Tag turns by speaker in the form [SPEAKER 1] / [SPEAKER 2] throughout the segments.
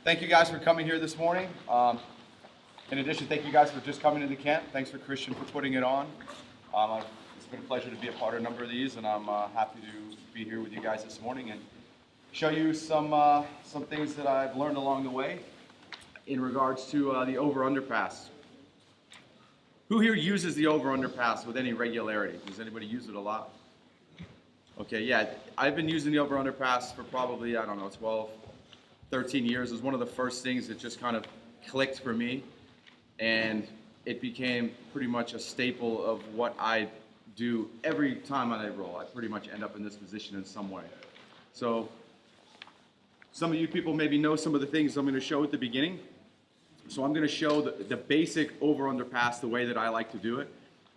[SPEAKER 1] Thank you guys for coming here this morning. In addition, thank you guys for just coming to the camp. Thanks for Christian for putting it on. It's been a pleasure to be a part of a number of these, and I'm happy to be here with you guys this morning and show you some things that I've learned along the way in regards to the over-underpass. Who here uses the over-underpass with any regularity? Does anybody use it a lot? Okay, yeah, I've been using the over-underpass for probably, 12, 13 years. It was one of the first things that just kind of clicked for me, and it became pretty much a staple of what I do every time I roll. I pretty much end up in this position in some way. So some of you people maybe know some of the things I'm going to show at the beginning. So I'm going to show the basic over-underpass, the way that I like to do it.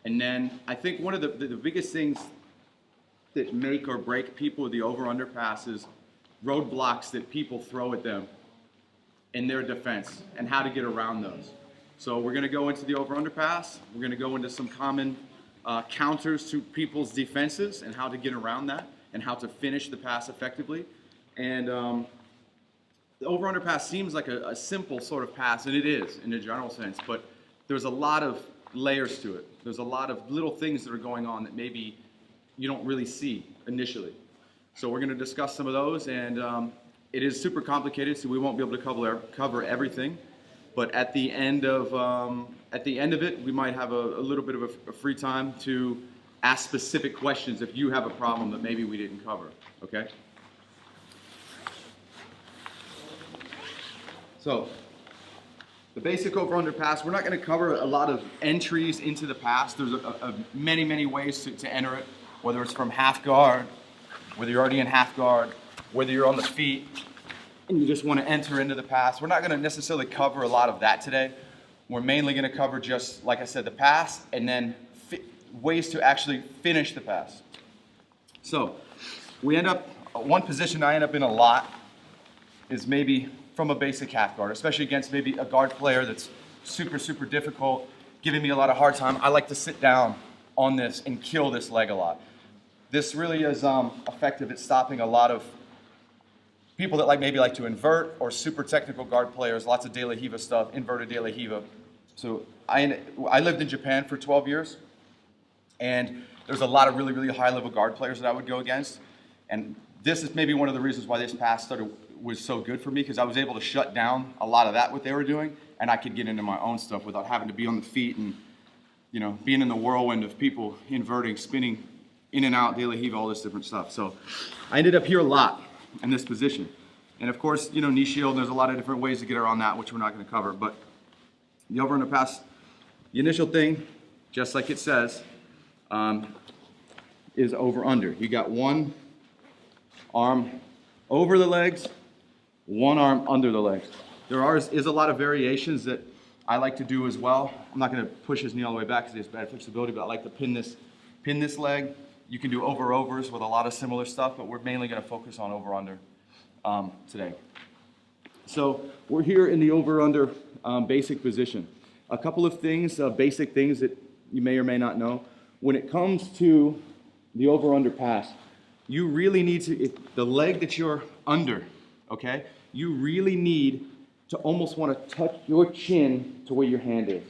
[SPEAKER 1] And then I think one of the biggest things that make or break people with the over-underpass is roadblocks that people throw at them in their defense and how to get around those. So we're going to go into the over-underpass. We're going to go into some common counters to people's defenses and how to get around that and how to finish the pass effectively. And the over-underpass seems like a simple sort of pass, and it is in a general sense, but there's a lot of layers to it. There's a lot of little things that are going on that maybe you don't really see initially. So we're going to discuss some of those, and it is super complicated, so we won't be able to cover everything. But at the end of it, we might have a little bit of a free time to ask specific questions if you have a problem that maybe we didn't cover. Okay? So the basic over-under pass, we're not going to cover a lot of entries into the pass. There's many ways to enter it, whether it's from half guard, whether you're already in half guard, whether you're on the feet and you just want to enter into the pass. We're not going to necessarily cover a lot of that today. We're mainly going to cover just, like I said, the pass and then ways to actually finish the pass. So we end up, one position I end up in a lot is maybe from a basic half guard, especially against maybe a guard player that's super difficult, giving me a lot of hard time. I like to sit down on this and kill this leg a lot. This really is effective at stopping a lot of people that maybe like to invert, or super technical guard players, lots of de la Riva stuff, inverted de la Riva. So I lived in Japan for 12 years, and there's a lot of really high level guard players that I would go against. And this is maybe one of the reasons why this pass was so good for me, because I was able to shut down a lot of that, what they were doing, and I could get into my own stuff without having to be on the feet and, being in the whirlwind of people inverting, spinning in and out, de la Riva, all this different stuff. So I ended up here a lot in this position. And of course, knee shield, there's a lot of different ways to get around that, which we're not going to cover. But the over-underpass, the initial thing, just like it says, is over-under. You got one arm over the legs, one arm under the legs. There is a lot of variations that I like to do as well. I'm not going to push his knee all the way back because he has bad flexibility, but I like to pin this leg. You can do over-overs with a lot of similar stuff, but we're mainly going to focus on over-under today. So we're here in the over-under basic position. A couple of things, basic things that you may or may not know. When it comes to the over-under pass, you really need to, the leg that you're under, okay, you really need to almost want to touch your chin to where your hand is.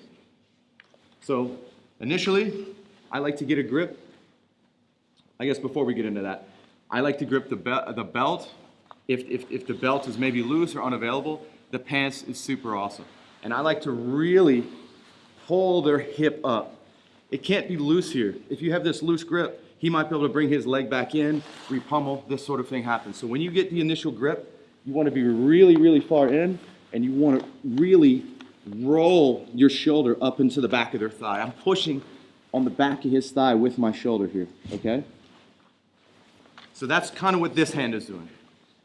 [SPEAKER 1] So initially, I like to get a grip. I guess before we get into that, I like to grip the belt. If the belt is maybe loose or unavailable, the pants is super awesome. And I like to really pull their hip up. It can't be loose here. If you have this loose grip, he might be able to bring his leg back in, repummel, this sort of thing happens. So when you get the initial grip, you want to be really far in, and you want to really roll your shoulder up into the back of their thigh. I'm pushing on the back of his thigh with my shoulder here, okay? So that's kind of what this hand is doing.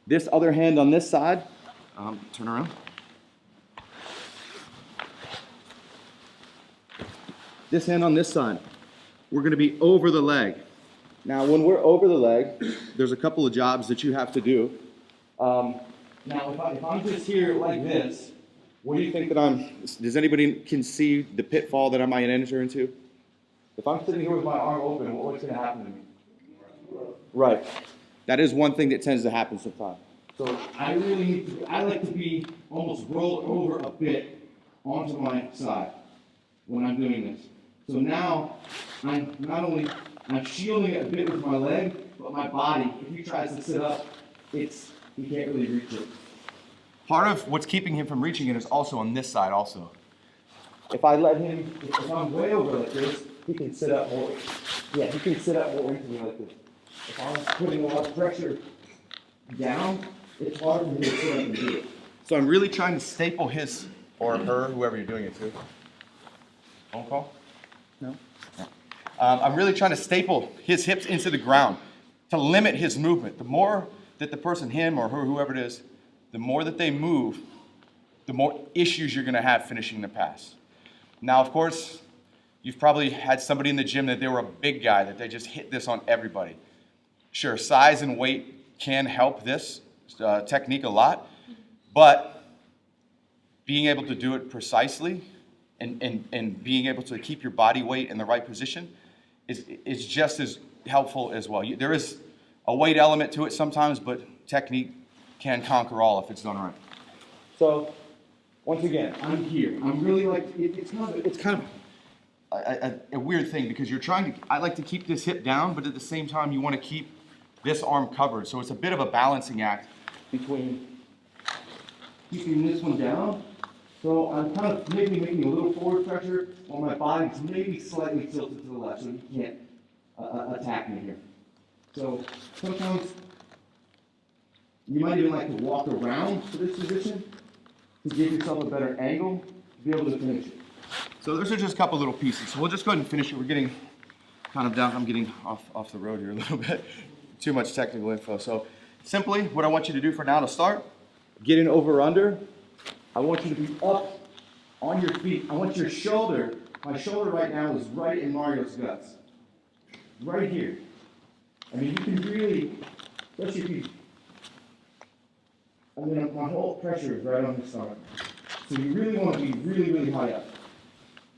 [SPEAKER 1] This other hand on this side, turn around. This hand on this side, we're going to be over the leg. Now, when we're over the leg, there's a couple of jobs that you have to do. Now, if I'm just here like this, what do you think that does anybody can see the pitfall that I might enter into? If I'm sitting here with my arm open, what's going to happen to me? Right. That is one thing that tends to happen sometimes.
[SPEAKER 2] So I like to be almost rolled over a bit onto my side when I'm doing this. So now I'm shielding it a bit with my leg, but my body, if he tries to sit up, he can't really reach it.
[SPEAKER 1] Part of what's keeping him from reaching it is also on this side also.
[SPEAKER 2] If I'm way over like this, he can sit up more. Yeah, he can sit up more into me like this. If I'm putting a lot of pressure down, it's hard for me to sit up and do it.
[SPEAKER 1] So I'm really trying to staple his, or her, whoever you're doing it to. Phone call? No? I'm really trying to staple his hips into the ground to limit his movement. The more that the person, him or her, whoever it is, the more that they move, the more issues you're going to have finishing the pass. Now, of course, you've probably had somebody in the gym that they were a big guy, that they just hit this on everybody. Sure, size and weight can help this technique a lot, but being able to do it precisely and being able to keep your body weight in the right position is just as helpful as well. There is a weight element to it sometimes, but technique can conquer all if it's done right.
[SPEAKER 2] So, once again, I'm here. I'm really like, it's kind of
[SPEAKER 1] a weird thing because I like to keep this hip down, but at the same time you want to keep this arm covered. So it's a bit of a balancing act between keeping this one down. So I'm kind of maybe making a little forward pressure on my body. It's maybe slightly tilted to the left so you can't attack me here. So sometimes you might even like to walk around to this position to give yourself a better angle to be able to finish it. So those are just a couple little pieces. So we'll just go ahead and finish it. We're getting kind of down. I'm getting off the road here a little bit. Too much technical info. So simply what I want you to do for now to start, get in over under. I want you to be up on your feet. I want your shoulder, my shoulder right now is right in Mario's guts. Right here. I mean, you can really, especially if my whole pressure is right on the stomach. So you really want to be really, really high up.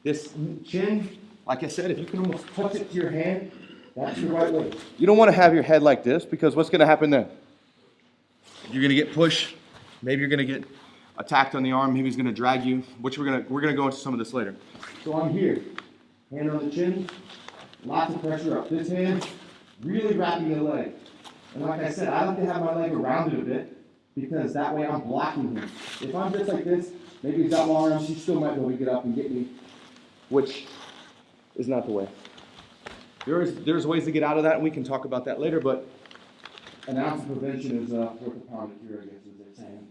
[SPEAKER 1] This chin, like I said, if you can almost touch it to your hand, that's the right way. You don't want to have your head like this because what's going to happen then? You're going to get pushed. Maybe you're going to get attacked on the arm. Maybe he's going to drag you, which we're going to go into some of this later. So I'm here, hand on the chin, lots of pressure up this hand, really wrapping the leg. And like I said, I like to have my leg around it a bit because that way I'm blocking him. If I'm just like this, maybe he's got long arms, he still might be able to get up and get me, which is not the way. There's ways to get out of that, and we can talk about that later, but an ounce of prevention is worth a pound of cure, I guess, as they're saying.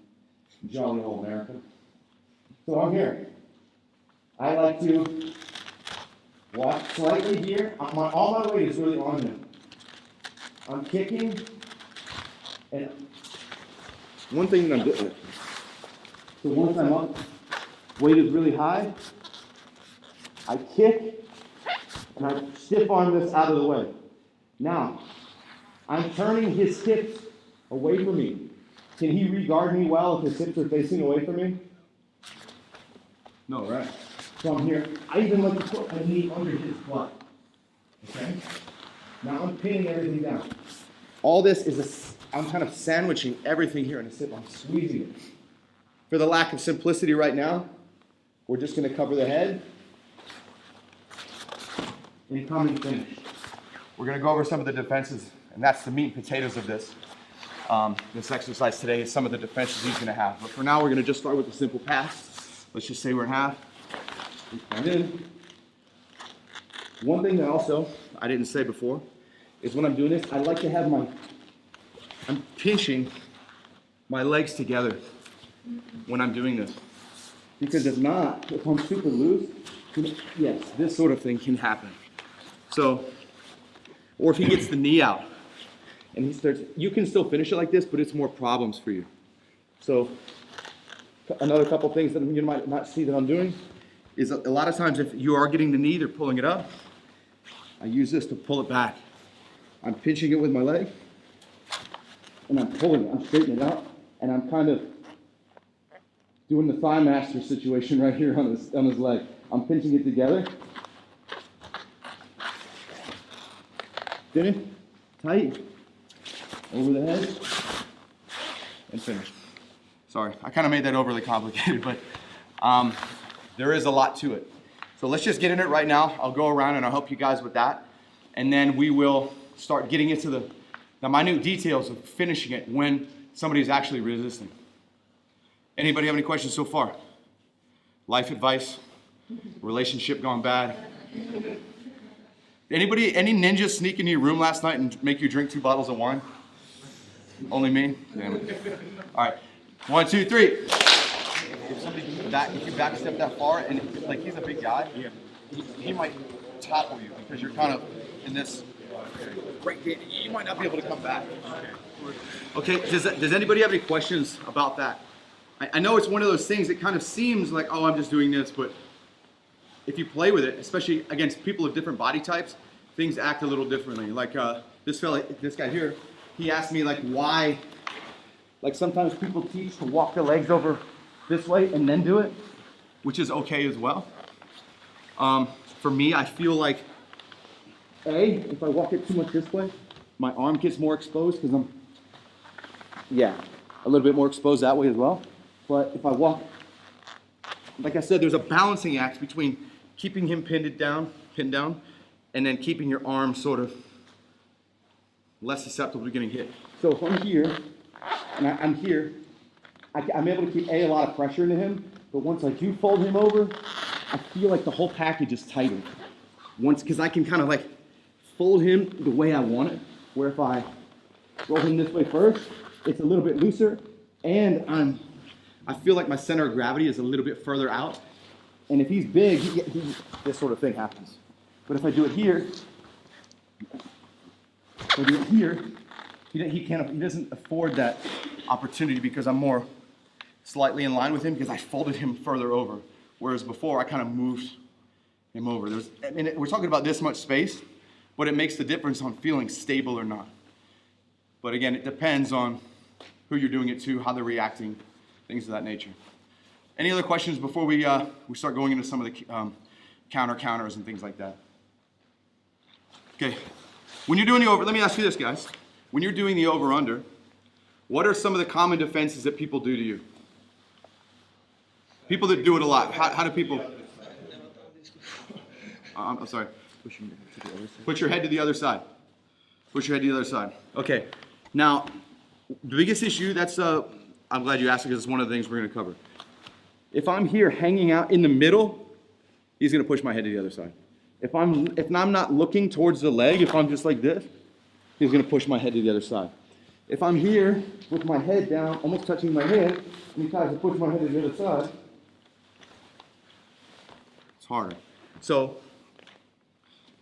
[SPEAKER 1] Jolly old America. So I'm here. I like to walk slightly here. All my weight is really on him. I'm kicking, and one thing that I'm doing, so once I'm up, weight is really high, I kick, and I stiff arm this out of the way. Now, I'm turning his hips away from me. Can he regard me well if his hips are facing away from me? No, right? So I'm here. I even like to put my knee under his butt. Okay? Now I'm pinning everything down. All this is I'm kind of sandwiching everything here in his hip. I'm squeezing it. For the lack of simplicity right now, we're just going to cover the head and come and finish. We're going to go over some of the defenses, and that's the meat and potatoes of this. This exercise today is some of the defenses he's going to have. But for now, we're going to just start with a simple pass. Let's just say we're in half. And then, one thing that also I didn't say before is when I'm doing this, I like to have I'm pinching my legs together when I'm doing this. Because if not, if I'm super loose, yes, this sort of thing can happen. So, or if he gets the knee out and he starts, you can still finish it like this, but it's more problems for you. So, another couple things that you might not see that I'm doing is a lot of times if you are getting the knee, they're pulling it up. I use this to pull it back. I'm pinching it with my leg, and I'm pulling it. I'm straightening it out, and I'm kind of doing the thigh master situation right here on his leg. I'm pinching it together. Get it? Tight. Over the head. and finish. Sorry, I kind of made that overly complicated, but there is a lot to it. So let's just get in it right now. I'll go around and I'll help you guys with that. And then we will start getting into the minute details of finishing it when somebody is actually resisting. Anybody have any questions so far? Life advice? Relationship gone bad? Anybody, any ninjas sneak into your room last night and make you drink 2 bottles of wine? Only me? Damn it. All right, 1, 2, 3. If you backstep that far, and like he's a big guy, he might topple you because you're kind of in this. You might not be able to come back. Okay. Does anybody have any questions about that? I know it's one of those things that kind of seems like, oh, I'm just doing this, but if you play with it, especially against people of different body types, things act a little differently. Like this guy here, he asked me like why. Like sometimes people teach to walk their legs over this way and then do it, which is okay as well. For me, I feel like if I walk it too much this way, my arm gets more exposed because I'm, a little bit more exposed that way as well. But if I walk, like I said, there's a balancing act between keeping him pinned down, and then keeping your arm sort of less susceptible to getting hit. So if I'm here, and I'm here, I'm able to keep a lot of pressure into him, but once I do fold him over, I feel like the whole package is tightened. Because I can kind of like fold him the way I want it, where if I roll him this way first, it's a little bit looser, and I feel like my center of gravity is a little bit further out, and if he's big, this sort of thing happens. But if I do it here, he doesn't afford that opportunity because I'm more slightly in line with him because I folded him further over. Whereas before, I kind of moved him over. We're talking about this much space, but it makes the difference on feeling stable or not. But again, it depends on who you're doing it to, how they're reacting, things of that nature. Any other questions before we start going into some of the counters and things like that? Okay. When you're doing the over, let me ask you this, guys. When you're doing the over-under, what are some of the common defenses that people do to you? People that do it a lot. How do people? I'm sorry. Put your head to the other side. Push your head to the other side. Okay. Now, the biggest issue, I'm glad you asked because it's one of the things we're going to cover. If I'm here hanging out in the middle, he's going to push my head to the other side. If I'm not looking towards the leg, if I'm just like this, he's going to push my head to the other side. If I'm here with my head down, almost touching my head, and he tries to push my head to the other side, it's harder. So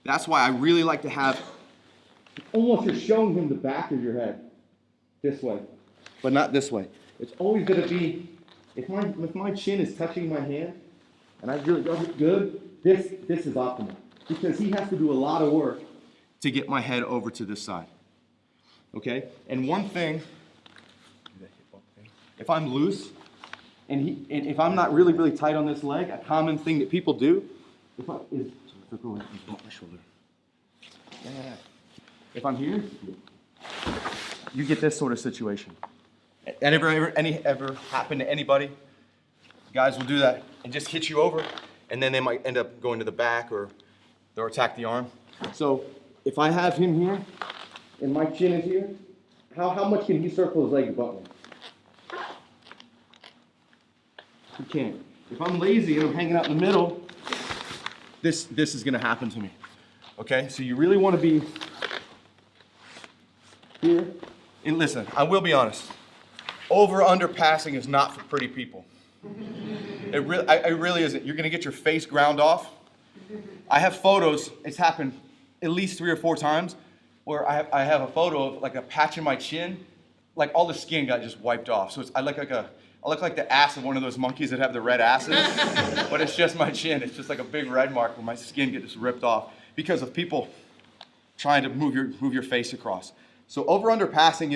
[SPEAKER 1] that's why I really like to have, almost you're showing him the back of your head, this way, but not this way. It's always going to be, if my chin is touching my hand, and I really does it good, this is optimal. Because he has to do a lot of work to get my head over to this side. Okay? And one thing, if I'm loose, and if I'm not really, really tight on this leg, a common thing that people do is my shoulder. If I'm here, you get this sort of situation. And ever happened to anybody? Guys will do that and just hit you over, and then they might end up going to the back or they'll attack the arm. So if I have him here and my chin is here, how much can he circle his leg above me? He can't. If I'm lazy and I'm hanging out in the middle, this is going to happen to me. Okay, so you really want to be here. And listen, I will be honest. Over-under passing is not for pretty people. It really isn't. You're going to get your face ground off. I have photos, it's happened at least 3 or 4 times, where I have a photo of like a patch in my chin, like all the skin got just wiped off. So I look like the ass of one of those monkeys that have the red asses, but it's just my chin. It's just like a big red mark where my skin gets ripped off because of people trying to move your face across. So over-under passing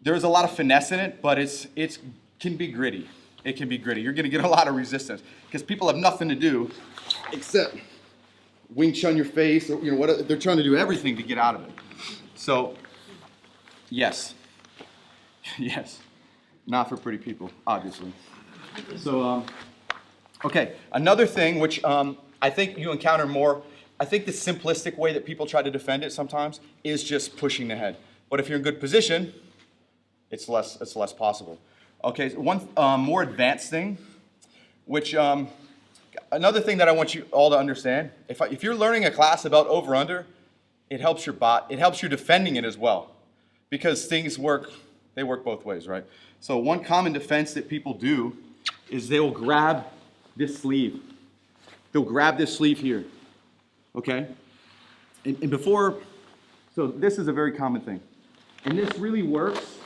[SPEAKER 1] there's a lot of finesse in it, but it can be gritty. It can be gritty. You're going to get a lot of resistance because people have nothing to do except Wing Chun your face, or they're trying to do everything to get out of it. So, yes, Yes, not for pretty people, obviously. So, okay, another thing which I think you encounter more, I think the simplistic way that people try to defend it sometimes is just pushing the head. But if you're in good position, it's less possible. Okay, so one more advanced thing, which another thing that I want you all to understand, if you're learning a class about over-under, it helps your bot, it helps you defending it as well, because things work, they work both ways, right? So one common defense that people do is they will grab this sleeve. They'll grab this sleeve here, okay? And before, so this is a very common thing. And this really works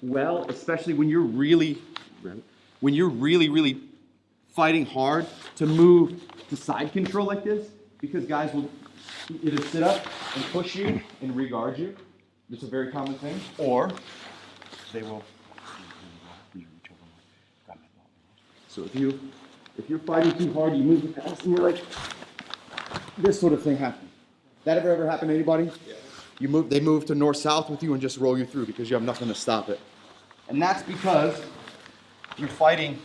[SPEAKER 1] well, especially when you're really fighting hard to move to side control like this, because guys will either sit up and push you and re-guard you. It's a very common thing. Or they will. So if you're fighting too hard, you move the pass and you're like, this sort of thing happens. That ever happened to anybody? Yeah. They move to north-south with you and just roll you through because you have nothing to stop it. And that's because you're fighting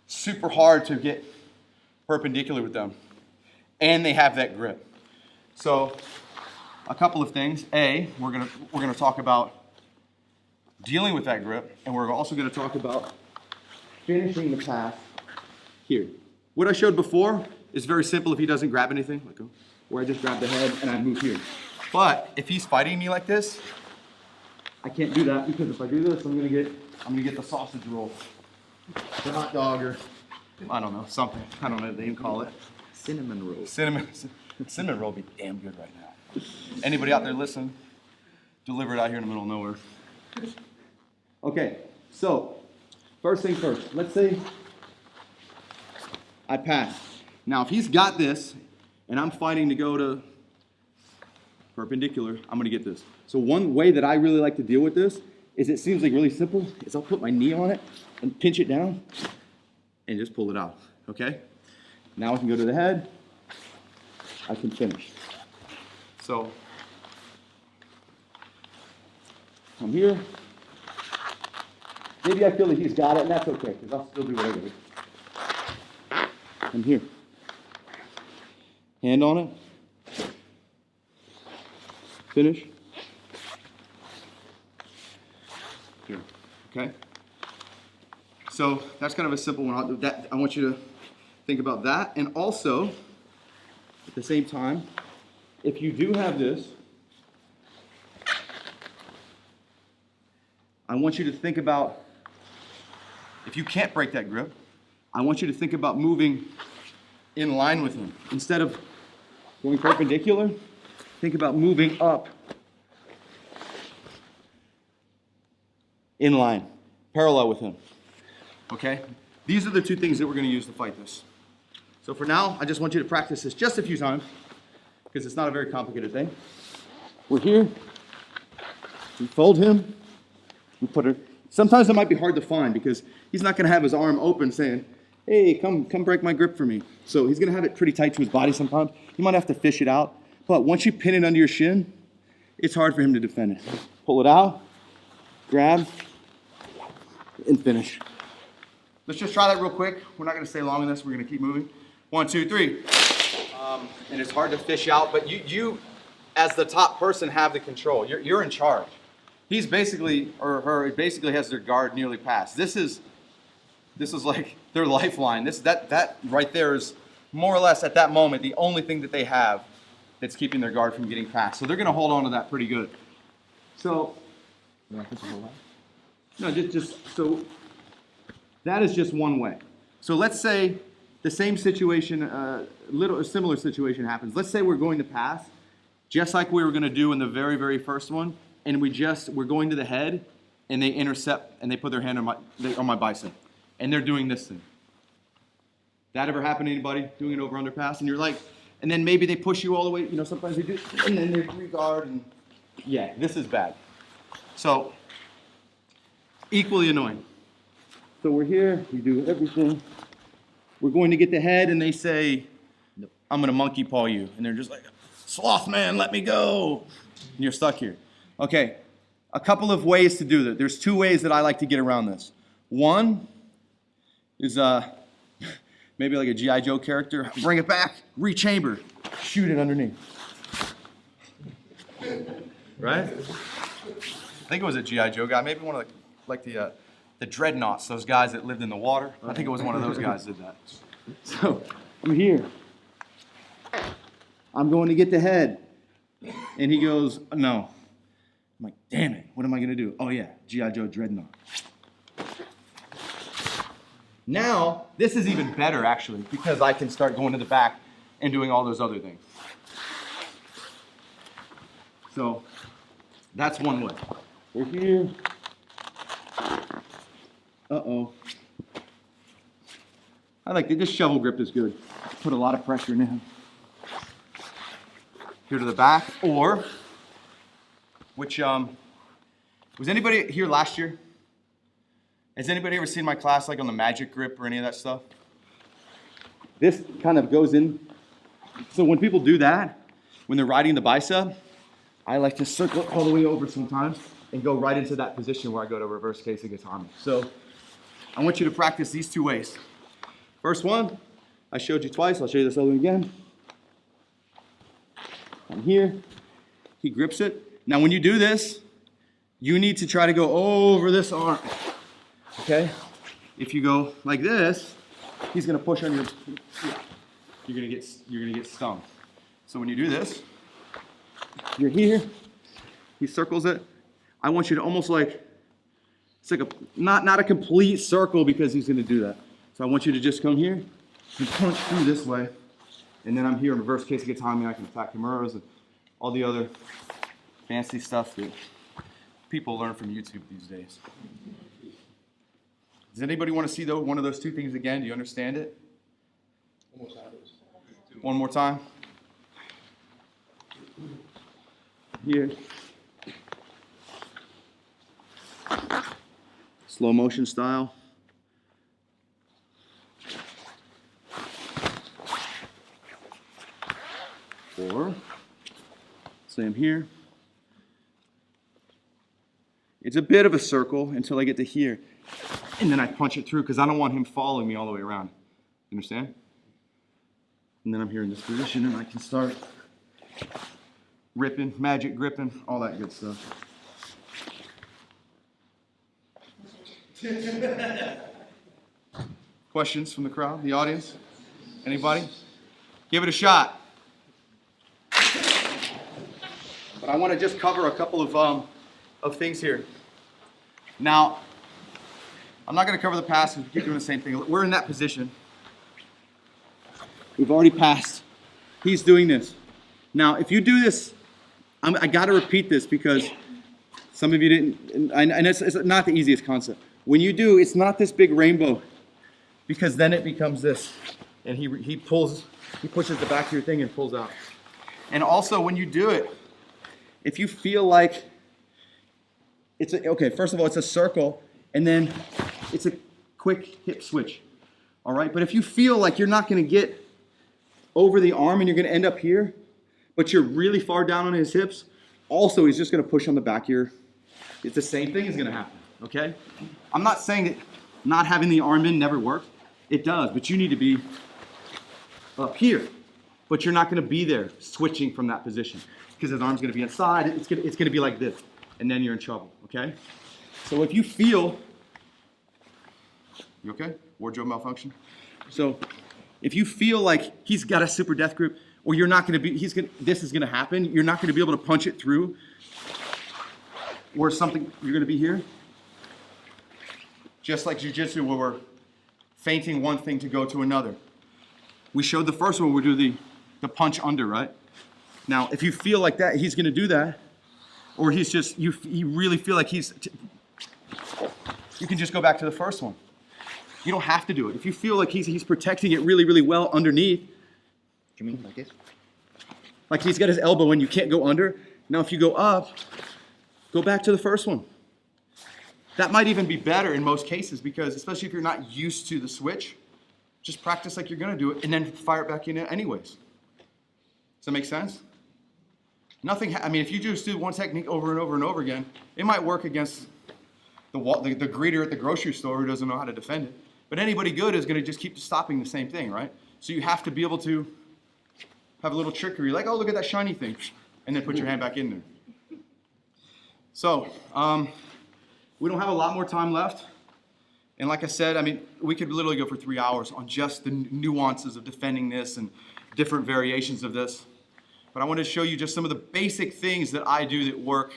[SPEAKER 1] super hard to get perpendicular with them. And they have that grip. So a couple of things. A, we're gonna talk about dealing with that grip, and we're also gonna talk about finishing the pass here. What I showed before is very simple if he doesn't grab anything, like where I just grab the head and I move here. But if he's fighting me like this, I can't do that, because if I do this, I'm gonna get the sausage roll, the hot dog, or I don't know, something. I don't know what they even call it.
[SPEAKER 2] Cinnamon roll.
[SPEAKER 1] Cinnamon roll would be damn good right now. Anybody out there listening? Deliver it out here in the middle of nowhere. Okay, so first thing first. Let's say I pass. Now, if he's got this, and I'm fighting to go to perpendicular, I'm gonna get this. So one way that I really like to deal with this is, it seems like really simple, is I'll put my knee on it and pinch it down and just pull it out, okay? Now I can go to the head, I can finish. So I'm here. Maybe I feel that he's got it, and that's okay, because I'll still do what I do. I'm here. Hand on it. Finish. Here. Okay? So that's kind of a simple one. I want you to think about that. And also, at the same time, if you do have this, I want you to think about, if you can't break that grip, I want you to think about moving in line with him. Instead of going perpendicular, think about moving up in line, parallel with him. Okay? These are the two things that we're going to use to fight this. So for now, I just want you to practice this just a few times, because it's not a very complicated thing. We're here. We fold him. We put her. Sometimes it might be hard to find, because he's not going to have his arm open saying, hey, come break my grip for me. So he's going to have it pretty tight to his body sometimes. You might have to fish it out. But once you pin it under your shin, it's hard for him to defend it. Pull it out, grab, and finish. Let's just try that real quick. We're not going to stay long on this. We're going to keep moving. 1, 2, 3. And it's hard to fish out, but you as the top person, have the control. You're in charge. He's basically, or her, basically has their guard nearly passed. This is like their lifeline. That right there is more or less at that moment the only thing that they have that's keeping their guard from getting past. So they're going to hold on to that pretty good. So, no, just so that is just one way. So let's say the same situation, a similar situation happens. Let's say we're going to pass, just like we were going to do in the very, very first one, and we're going to the head, and they intercept, and they put their hand on my bicep, and they're doing this thing. That ever happened to anybody doing an over-under pass? And you're like, and then maybe they push you all the way, sometimes they do, and then they re-guard, and yeah, this is bad. So, equally annoying. So we're here, we do everything. We're going to get the head, and they say, nope, I'm going to monkey paw you. And they're just like, sloth man, let me go. And you're stuck here. Okay, a couple of ways to do that. There's two ways that I like to get around this. One is maybe like a G.I. Joe character. Bring it back, rechamber, shoot it underneath. Right? I think it was a G.I. Joe guy. Maybe one of the dreadnoughts, those guys that lived in the water. I think it was one of those guys that did that. So I'm here. I'm going to get the head. And he goes, no. I'm like, damn it, what am I going to do? Oh yeah, G.I. Joe dreadnought. Now, this is even better actually, because I can start going to the back and doing all those other things. So, that's one way. We're here. Uh-oh. I like this shovel grip is good. Put a lot of pressure in. Here to the back, or, which, was anybody here last year? Has anybody ever seen my class like on the magic grip or any of that stuff? This kind of goes in. So when people do that, when they're riding the bicep, I like to circle it all the way over sometimes and go right into that position where I go to reverse case against army. So I want you to practice these two ways. First one, I showed you twice. I'll show you this other one again. I'm here. He grips it. Now when you do this, you need to try to go over this arm. Okay? If you go like this, he's gonna push on your. You're gonna get stung. So when you do this, you're here. He circles it. I want you to almost like it's like a not a complete circle because he's gonna do that. So I want you to just come here and punch through this way, and then I'm here in reverse case against Tommy. I can attack Kimuras and all the other fancy stuff that people learn from YouTube these days. Does anybody want to see one of those two things again? Do you understand it? One more time. Here. Slow motion style. Or, say I'm here. It's a bit of a circle until I get to here. And then I punch it through because I don't want him following me all the way around. You understand? And then I'm here in this position and I can start ripping, magic gripping, all that good stuff. Questions from the crowd, the audience? Anybody? Give it a shot. But I want to just cover a couple of things here. Now, I'm not going to cover the pass and keep doing the same thing. We're in that position. We've already passed. He's doing this. Now, if you do this, I got to repeat this because some of you didn't, and it's not the easiest concept. When you do, it's not this big rainbow because then it becomes this. And he pushes the back of your thing and pulls out. And also, when you do it, if you feel like okay, first of all, it's a circle, and then it's a quick hip switch, all right? But if you feel like you're not gonna get over the arm and you're gonna end up here, but you're really far down on his hips, also he's just gonna push on the back here. It's the same thing is gonna happen, okay? I'm not saying that not having the arm in never works. It does, but you need to be up here. But you're not gonna be there switching from that position because his arm's gonna be inside, it's gonna be like this, and then you're in trouble, okay? So if you feel, you okay? Wardrobe malfunction? So if you feel like he's got a super death grip, or you're not gonna be, this is gonna happen, you're not gonna be able to punch it through, or something, you're gonna be here. Just like jiu-jitsu where we're feinting one thing to go to another. We showed the first one, we do the punch under, right? Now, if you feel like that, he's gonna do that, or he's just, you really feel like you can just go back to the first one. You don't have to do it. If you feel like he's protecting it really, really well underneath, do you mean like this? Like he's got his elbow and you can't go under. Now if you go up, go back to the first one. That might even be better in most cases because especially if you're not used to the switch, just practice like you're gonna do it and then fire it back in anyways. Does that make sense? Nothing, I mean, if you just do one technique over and over and over again, it might work against the greeter at the grocery store who doesn't know how to defend it. But anybody good is going to just keep stopping the same thing, right? So you have to be able to have a little trickery, like, oh, look at that shiny thing, and then put your hand back in there. So, we don't have a lot more time left. And like I said, I mean, we could literally go for 3 hours on just the nuances of defending this and different variations of this. But I wanted to show you just some of the basic things that I do that work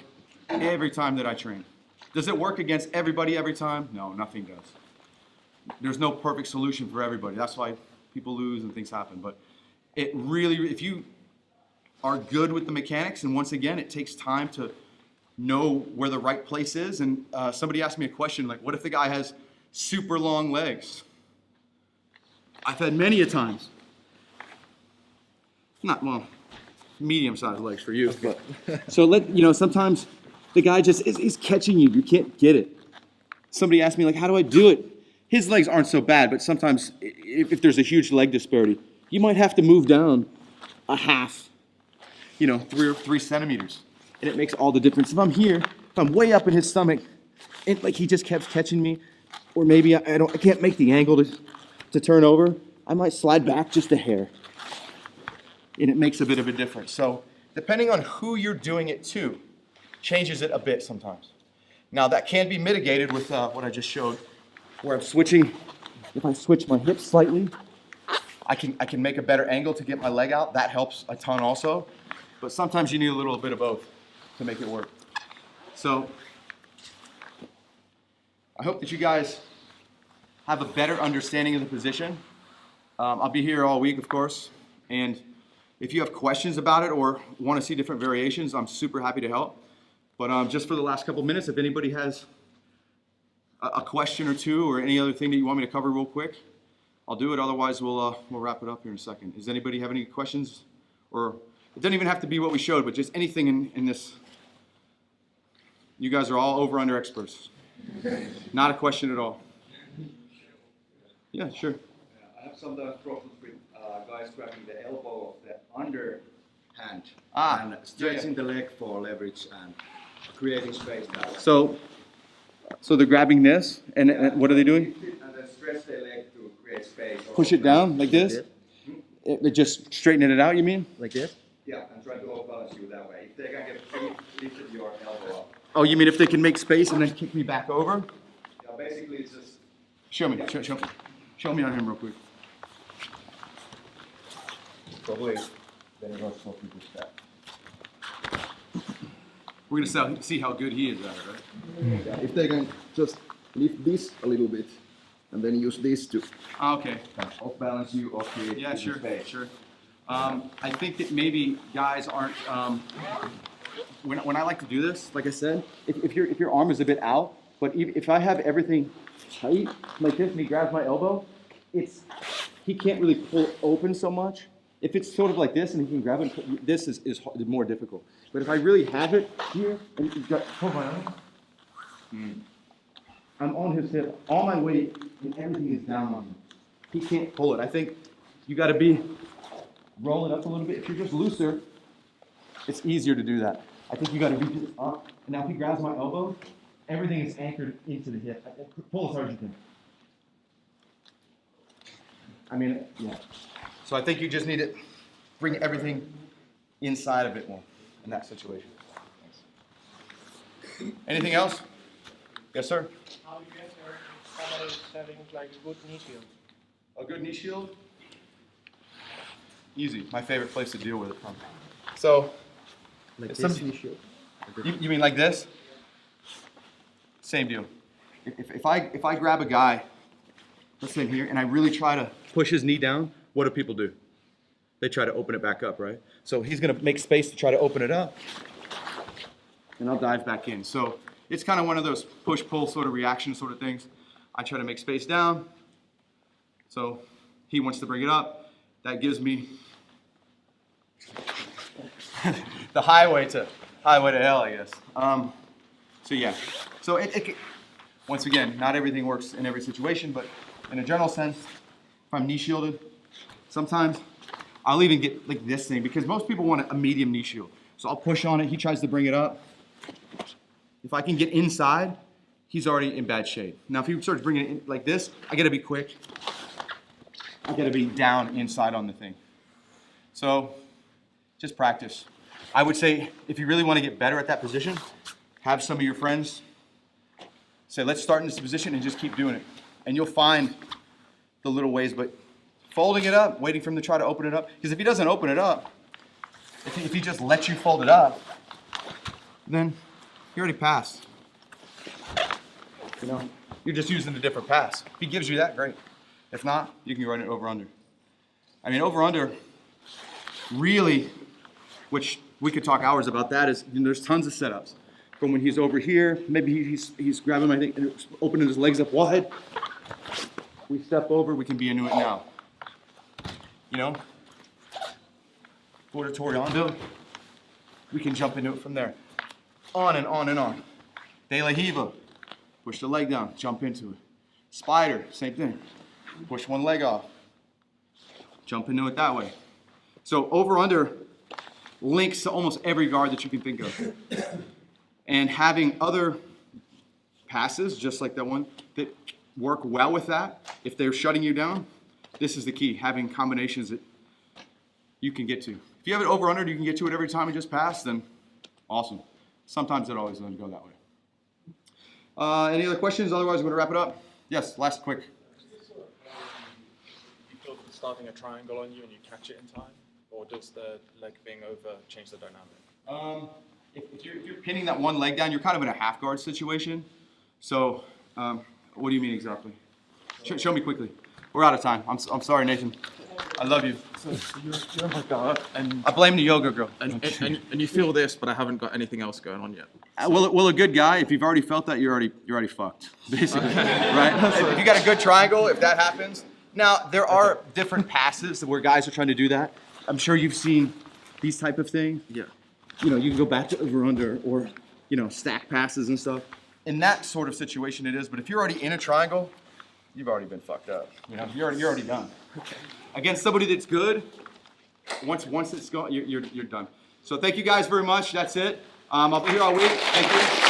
[SPEAKER 1] every time that I train. Does it work against everybody every time? No, nothing does. There's no perfect solution for everybody. That's why people lose and things happen. But it really, if you are good with the mechanics, and once again, it takes time to know where the right place is. And somebody asked me a question like, what if the guy has super long legs? I've had many a times. Not, well, medium-sized legs for you, but so sometimes the guy just is catching you. You can't get it. Somebody asked me like, how do I do it? His legs aren't so bad, but sometimes if there's a huge leg disparity, you might have to move down a half, 3 centimeters, and it makes all the difference. If I'm here, if I'm way up in his stomach, and like he just kept catching me, or maybe I can't make the angle to turn over, I might slide back just a hair. And it makes a bit of a difference. So depending on who you're doing it to, changes it a bit sometimes. Now that can be mitigated with what I just showed, where I'm switching. If I switch my hips slightly, I can make a better angle to get my leg out. That helps a ton also. But sometimes you need a little bit of both to make it work. So I hope that you guys have a better understanding of the position. I'll be here all week, of course, and if you have questions about it or want to see different variations, I'm super happy to help. But just for the last couple minutes, if anybody has a question or two or any other thing that you want me to cover real quick, I'll do it. Otherwise, we'll wrap it up here in a second. Does anybody have any questions? Or it doesn't even have to be what we showed, but just anything in this. You guys are all over-under experts. Not a question at all. Yeah, sure.
[SPEAKER 3] I have some problems with guys grabbing the elbow of the underhand and stretching the leg for leverage and creating space that way.
[SPEAKER 1] So they're grabbing this, and what are they doing?
[SPEAKER 3] And then stretch their leg to create space.
[SPEAKER 1] Push it down like this? They're just straightening it out, you mean? Like this?
[SPEAKER 3] Yeah, and try to off-balance you that way. If they can get lifted your elbow up.
[SPEAKER 1] Oh, you mean if they can make space and then kick me back over?
[SPEAKER 3] Yeah, basically it's just...
[SPEAKER 1] Show me on him real quick.
[SPEAKER 3] Probably then you're going to stop people step.
[SPEAKER 1] We're going to see how good he is at it, right?
[SPEAKER 4] Yeah, if they can just lift this a little bit and then use this to
[SPEAKER 1] Okay.
[SPEAKER 3] Off balance you or create
[SPEAKER 1] Yeah, sure,
[SPEAKER 3] space.
[SPEAKER 1] sure. I think that maybe guys aren't. When I like to do this, like I said, if your arm is a bit out, but if I have everything tight like this and he grabs my elbow, he can't really pull open so much. If it's sort of like this and he can grab it, this is more difficult. But if I really have it here and hold my arm, I'm on his hip, all my weight and everything is down on him. He can't pull it. I think you got to be rolling up a little bit. If you're just looser, it's easier to do that. I think you got to be just up. And now if he grabs my elbow, everything is anchored into the hip. Pull as hard as you can. I mean, yeah. So I think you just need to bring everything inside a bit more in that situation. Thanks. Anything else? Yes, sir?
[SPEAKER 5] How do you get there if somebody is having like a good knee shield?
[SPEAKER 1] A good knee shield? Easy. My favorite place to deal with it from. So,
[SPEAKER 4] like
[SPEAKER 1] some,
[SPEAKER 4] this knee shield.
[SPEAKER 1] you mean like this? Same deal. If I grab a guy, let's say here, and I really try to push his knee down, what do people do? They try to open it back up, right? So he's going to make space to try to open it up, and I'll dive back in. So it's kind of one of those push-pull sort of reaction sort of things. I try to make space down, so he wants to bring it up. That gives me the highway to hell, I guess. So yeah. So it once again, not everything works in every situation, but in a general sense, if I'm knee shielded, sometimes I'll even get like this thing because most people want a medium knee shield. So So I'll push on it. He tries to bring it up. If I can get inside, he's already in bad shape. Now, if he starts bringing it in like this, I gotta be quick. I gotta be down inside on the thing. So just practice. I would say if you really want to get better at that position, have some of your friends say, let's start in this position and just keep doing it. And you'll find the little ways, but folding it up, waiting for him to try to open it up. Because if he doesn't open it up, if he just lets you fold it up, then you already passed. You know, you're just using a different pass. If he gives you that, great. If not, you can run it over under. I mean, over under, really, which we could talk hours about that, is there's tons of setups. From when he's over here, maybe he's grabbing my thing and opening his legs up wide. We step over, we can be into it now. You know, quarter toreando, we can jump into it from there. On and on and on. De la Hiva, push the leg down, jump into it. Spider, same thing. Push one leg off, jump into it that way. So over under links to almost every guard that you can think of. And having other passes, just like that one, that work well with that, if they're shutting you down, this is the key, having combinations that you can get to. If you have it over under, you can get to it every time you just pass, then awesome. Sometimes it always doesn't go that way. Any other questions? Otherwise, we're going to wrap it up. Yes, last quick.
[SPEAKER 6] You feel starting a triangle on you and you catch it in time? Or does the leg being over change the dynamic?
[SPEAKER 1] If you're pinning that one leg down, you're kind of in a half guard situation. So, what do you mean exactly? Show me quickly. We're out of time. I'm sorry, Nathan. I love you.
[SPEAKER 6] So you're my guard, and
[SPEAKER 1] I blame the yoga girl.
[SPEAKER 6] and you feel this, but I haven't got anything else going on yet.
[SPEAKER 1] Well, a good guy, if you've already felt that, you're already fucked, basically, right? If you got a good triangle, if that happens. Now, there are different passes where guys are trying to do that. I'm sure you've seen these type of things.
[SPEAKER 6] Yeah.
[SPEAKER 1] You know, you can go back to over under or, you know, stack passes and stuff. In that sort of situation it is, but if you're already in a triangle, you've already been fucked up. You know, you're already done. Okay. Against somebody that's good, once it's gone, you're done. So thank you guys very much. That's it. I'll be here all week. Thank you.